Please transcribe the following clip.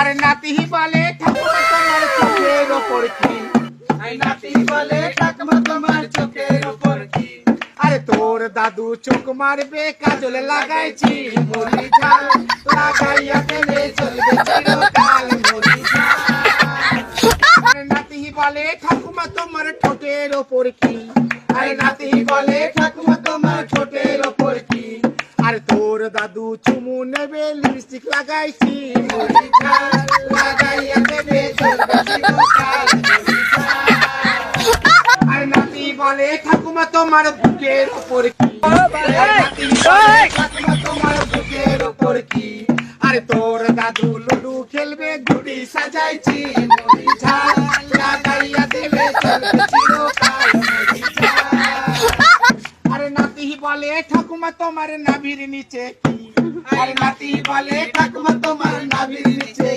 আরে নাতি বলে ঠাকুমা তোমার চোখের ওপর কি, নাতি বলে ঠাকুমা তোমার চোখের উপর কি, আরে তোর দাদু চোখ মারবে কাজল লাগাইছি মুড়ি ঝাল, লাগাইয়া দেবে চলবে চিরকাল মুড়ি ঝাল। আরে নাতি বলে ঠাকুমা তোমার ঠোঁটের ওপর কি, আরে নাতি বলে ঠাকুমা তোমার ঠোঁটের উপর কি, আরে তোর দাদু চুমু নেবে লিপস্টিক লাগাইছি মুড়ি ঝাল লাগাইয়া দেবে চলবে চিরকাল মুড়ি ঝাল। আরে নাতি বলে ঠাকুমা তোমার বুকের ওপর কি, আরে নাতি বলে ঠাকুমা তোমার বুকের উপর কি, আরে তোর দাদু লুডু খেলবে গুড়ি সাজাইছি মুড়ি ঝাল লাগাইয়া দেবে চলবে চিরকাল মুড়ি ঝাল। আরে নাতি বলে ঠাকুমা তোমার নাভির নিচে কি, আরে নাতি বলে ঠাকুমা তোমার নাভির নিচে